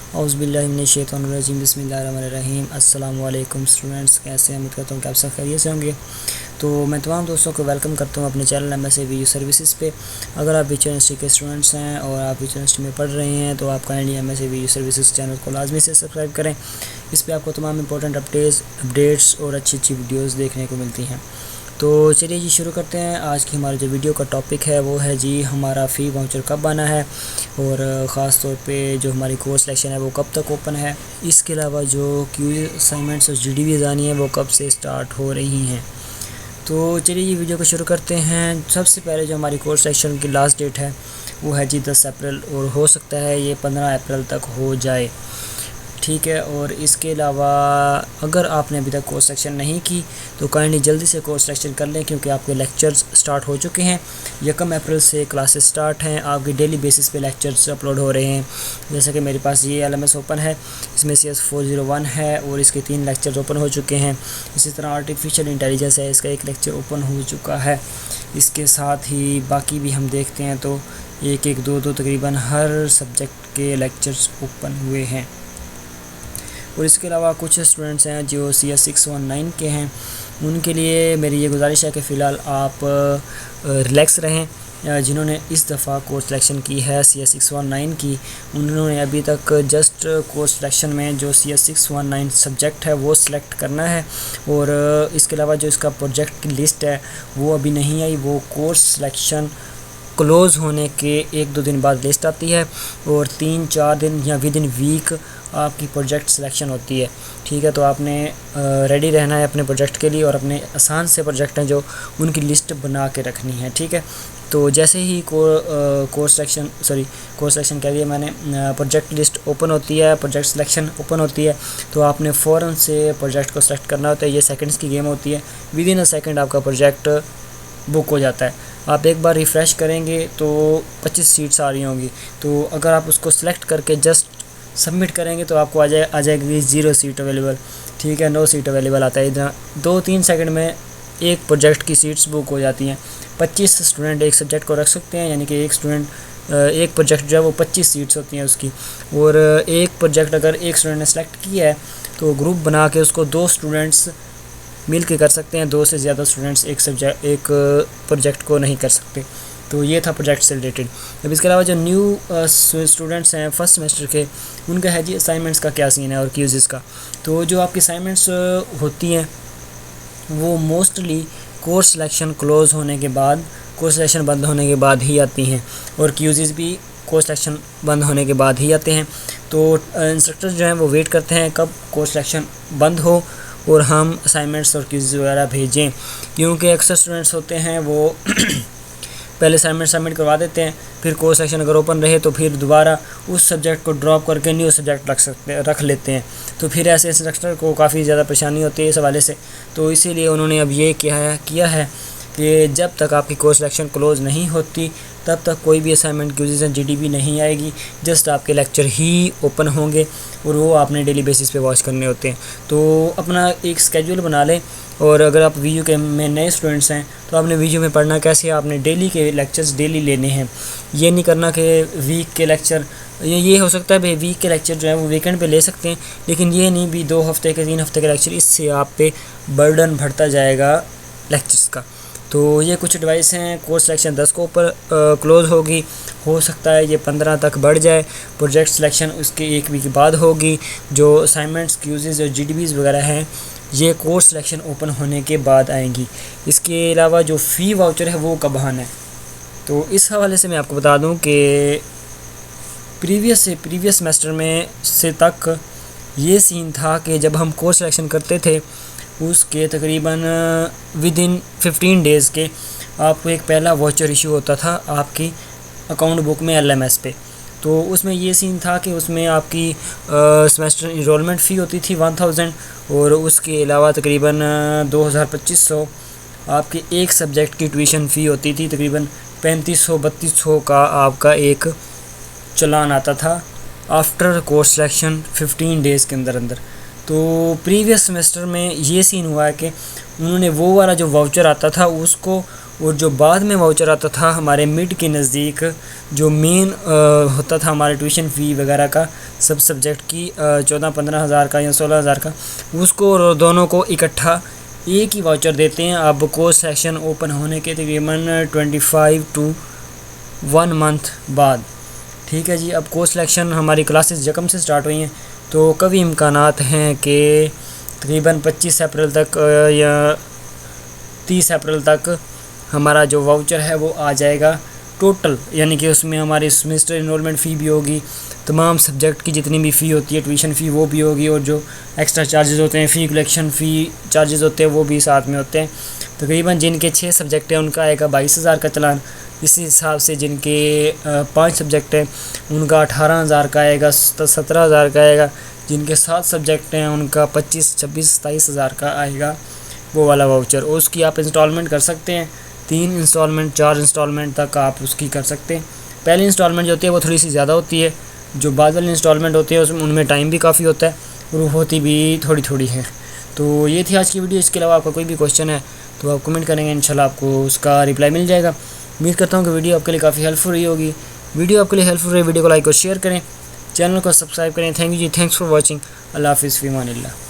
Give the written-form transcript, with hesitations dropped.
औज़ुबिल्लाहिमिनश्शैतानिर्रजीम बिस्मिल्लाहिर्रहमानिर्रहीम। अस्सलाम वालेकुम स्टूडेंट्स, कैसे हैं? उम्मीद करता हूँ कि आप सब खैरियत से होंगे। तो मैं तमाम दोस्तों को वेलकम करता हूँ अपने चैनल MSc वीडियो सर्विसेज पे। अगर आप वीचर यूनिवर्सिटी के स्टूडेंट्स हैं और आप वीचर यूनिवर्सिटी में पढ़ रहे हैं तो आप kindly MSc video services channel को लाजमी से सब्सक्राइब करें। इस पर आपको तमाम इंपॉर्टेंट अपडेट्स और अच्छीख़वीडियोज़ देखने को मिलती हैं। तो चलिए जी शुरू करते हैं। आज की हमारा जो वीडियो का टॉपिक है वो है जी हमारा फ़ी वाउचर कब आना है और ख़ास तौर पे जो हमारी कोर्स सिलेक्शन है वो कब तक ओपन है। इसके अलावा जो क्यूज असाइनमेंट्स और GDVs आनी है वो कब से स्टार्ट हो रही हैं। तो चलिए ये वीडियो को शुरू करते हैं। सबसे पहले जो हमारी कोर्स सिलेक्शन की लास्ट डेट है वो है जी 10 अप्रैल और हो सकता है ये 15 अप्रैल तक हो जाए, ठीक है। और इसके अलावा अगर आपने अभी तक कोर्स सिलेक्शन नहीं की तो काइंडली जल्दी से कोर्स सिलेक्शन कर लें क्योंकि आपके लेक्चर्स स्टार्ट हो चुके हैं। 1 अप्रैल से क्लासेस स्टार्ट हैं, आपकी डेली बेसिस पे लेक्चर्स अपलोड हो रहे हैं। जैसे कि मेरे पास ये LMS ओपन है, इसमें CS 401 है और इसके 3 लेक्चर्स ओपन हो चुके हैं। इसी तरह आर्टिफिशियल इंटेलिजेंस है, इसका 1 लेक्चर ओपन हो चुका है। इसके साथ ही बाकी भी हम देखते हैं तो 1-1, 2-2 तकरीबन हर सब्जेक्ट के लेक्चर्स ओपन हुए हैं। और इसके अलावा कुछ स्टूडेंट्स हैं जो CS 619 के हैं, उनके लिए मेरी ये गुजारिश है कि फ़िलहाल आप रिलैक्स रहें। जिन्होंने इस दफ़ा कोर्स सिलेक्शन की है CS 619 की, उन्होंने अभी तक जस्ट कोर्स सिलेक्शन में जो CS 619 सब्जेक्ट है वो सिलेक्ट करना है। और इसके अलावा जो इसका प्रोजेक्ट की लिस्ट है वो अभी नहीं आई, वो कोर्स सिलेक्शन क्लोज़ होने के 1-2 दिन बाद लिस्ट आती है और 3-4 दिन या विद इन वीक आपकी प्रोजेक्ट सिलेक्शन होती है, ठीक है। तो आपने रेडी रहना है अपने प्रोजेक्ट के लिए और अपने आसान से प्रोजेक्ट हैं जो उनकी लिस्ट बना के रखनी है, ठीक है। तो जैसे ही कोर्स सिलेक्शन कह दिया मैंने, प्रोजेक्ट लिस्ट ओपन होती है, प्रोजेक्ट सिलेक्शन ओपन होती है तो आपने फ़ौरन से प्रोजेक्ट को सेलेक्ट करना होता है। ये सेकंड्स की गेम होती है, विद इन अ सेकंड आपका प्रोजेक्ट बुक हो जाता है। आप एक बार रिफ़्रेश करेंगे तो 25 सीट्स आ रही होंगी, तो अगर आप उसको सिलेक्ट करके जस्ट सबमिट करेंगे तो आपको आ जाएगी 0 सीट अवेलेबल, ठीक है, 9 सीट अवेलेबल आता है। इधर 2-3 सेकंड में एक प्रोजेक्ट की सीट्स बुक हो जाती हैं। 25 स्टूडेंट एक सब्जेक्ट को रख सकते हैं, यानी कि एक प्रोजेक्ट जो है वो 25 सीट्स होती हैं उसकी। और एक प्रोजेक्ट अगर एक स्टूडेंट ने सेलेक्ट किया है तो ग्रुप बना के उसको 2 स्टूडेंट्स मिल के कर सकते हैं, 2 से ज़्यादा स्टूडेंट्स एक प्रोजेक्ट को नहीं कर सकते। तो ये था प्रोजेक्ट से रिलेटेड। अब इसके अलावा जो न्यू स्टूडेंट्स हैं फर्स्ट सेमेस्टर के, उनका है जी असाइनमेंट्स का क्या सीन है और क्यूज़ का। तो जो आपकी असाइनमेंट्स होती हैं वो मोस्टली कोर्स सिलेक्शन क्लोज़ होने के बाद, कोर्स सिलेक्शन बंद होने के बाद ही आती हैं और क्यूज़ भी कोर्स सिलेक्शन बंद होने के बाद ही आते हैं। तो इंस्ट्रक्टर्स जो हैं वो वेट करते हैं कब कोर्स सिलेक्शन बंद हो और हम असाइनमेंट्स और क्यूज़ वगैरह भेजें, क्योंकि अक्सर स्टूडेंट्स होते हैं वो पहले असाइनमेंट सबमिट करवा देते हैं, फिर कोर्स सेक्शन अगर ओपन रहे तो फिर दोबारा उस सब्जेक्ट को ड्रॉप करके न्यू सब्जेक्ट रख लेते हैं। तो फिर ऐसे इंस्ट्रक्टर को काफ़ी ज़्यादा परेशानी होती है इस हवाले से। तो इसीलिए उन्होंने अब ये किया है कि जब तक आपकी कोर्स सिलेक्शन क्लोज़ नहीं होती तब तक कोई भी असाइनमेंट क्यूज़ एंड GDV नहीं आएगी, जस्ट आपके लेक्चर ही ओपन होंगे और वो आपने डेली बेसिस पे वॉच करने होते हैं। तो अपना एक स्केड्यूल बना लें। और अगर आप VU के में नए स्टूडेंट्स हैं तो आपने VU में पढ़ना कैसे, आपने डेली के लेक्चर्स डेली लेने हैं। ये नहीं करना कि वीक के लेक्चर, ये हो सकता है भाई वीक के लेक्चर जो है वो वीकेंड पे ले सकते हैं, लेकिन ये नहीं भी 2 हफ्ते के 3 हफ्ते के लेक्चर, इससे आप पे बर्डन बढ़ता जाएगा लेक्चर्स का। तो ये कुछ एडवाइस हैं। कोर्स सिलेक्शन 10 को ऊपर क्लोज़ होगी, हो सकता है ये 15 तक बढ़ जाए। प्रोजेक्ट सिलेक्शन उसके 1 वीक बाद होगी। जो असाइनमेंट्स क्यूज़ और GDVs वगैरह हैं ये कोर्स सिलेक्शन ओपन होने के बाद आएंगी। इसके अलावा जो फ़ी वाउचर है वो कब आना है, तो इस हवाले से मैं आपको बता दूं कि प्रीवियस सेमेस्टर में से तक ये सीन था कि जब हम कोर्स सिलेक्शन करते थे उसके तकरीबन विद इन 15 डेज़ के आपको एक पहला वाउचर इशू होता था आपकी अकाउंट बुक में LMS पे। तो उसमें ये सीन था कि उसमें आपकी सेमेस्टर इनरोलमेंट फ़ी होती थी 1000 और उसके अलावा तकरीबन 2500 आपके एक सब्जेक्ट की ट्यूशन फ़ी होती थी। तकरीबन 3500-3200 का आपका एक चलान आता था आफ्टर कोर्स सिलेक्शन 15 डेज़ के अंदर। तो प्रीवियस सेमेस्टर में ये सीन हुआ है कि उन्होंने वो वाला जो वाउचर आता था उसको और जो बाद में वाउचर आता था हमारे मिड के नज़दीक, जो मेन होता था हमारे ट्यूशन फ़ी वगैरह का सब सब्जेक्ट की 14-15 हज़ार का या 16 हज़ार का, उसको दोनों को इकट्ठा एक ही वाउचर देते हैं। अब कोर्स सेक्शन ओपन होने के तकरीबन 25 to 1 मंथ बाद, ठीक है जी। अब कोर्स सिलेक्शन हमारी क्लासेस जकम से स्टार्ट हुई हैं, तो कभी इम्कानात हैं कि तकरीबन 25 अप्रैल तक या 30 अप्रैल तक हमारा जो वाउचर है वो आ जाएगा टोटल, यानी कि उसमें हमारी सेमेस्टर इनरोलमेंट फ़ी भी होगी, तमाम सब्जेक्ट की जितनी भी फ़ी होती है, ट्यूशन फ़ी वो भी होगी, और जो एक्स्ट्रा चार्जेस होते हैं, फ़ी कलेक्शन फ़ी चार्जेस होते हैं वो भी साथ में होते हैं। तकरीबन जिनके 6 सब्जेक्ट हैं उनका आएगा 22,000 का चलान। इसी हिसाब से जिनके 5 सब्जेक्ट हैं उनका 18,000 का आएगा, 17,000 का आएगा। जिनके 7 सब्जेक्ट हैं उनका 25, 26, 27,000 का आएगा वो वाला वाउचर। और उसकी आप इंस्टॉलमेंट कर सकते हैं, 3 इंस्टॉलमेंट 4 इंस्टॉलमेंट तक आप उसकी कर सकते हैं। पहली इंस्टॉलमेंट जो होती है वो थोड़ी सी ज़्यादा होती है, जो बाद वाली इंस्टॉलमेंट होती है उसमें उनमें टाइम भी काफ़ी होता है और वो होती भी थोड़ी थोड़ी है। तो ये थी आज की वीडियो। इसके अलावा आपका कोई भी क्वेश्चन है तो आप कमेंट करेंगे, इंशाल्लाह आपको उसका रिप्लाई मिल जाएगा। उम्मीद करता हूँ कि वीडियो आपके लिए काफ़ी हेल्पफुल रही होगी। वीडियो आपके लिए हेल्पफुल रही, वीडियो को लाइक और शेयर करें, चैनल को सब्सक्राइब करें। थैंक यू जी, थैंक्स फॉर वॉचिंग। अल्लाह हाफिज़, फ़ी अमानिल्लाह।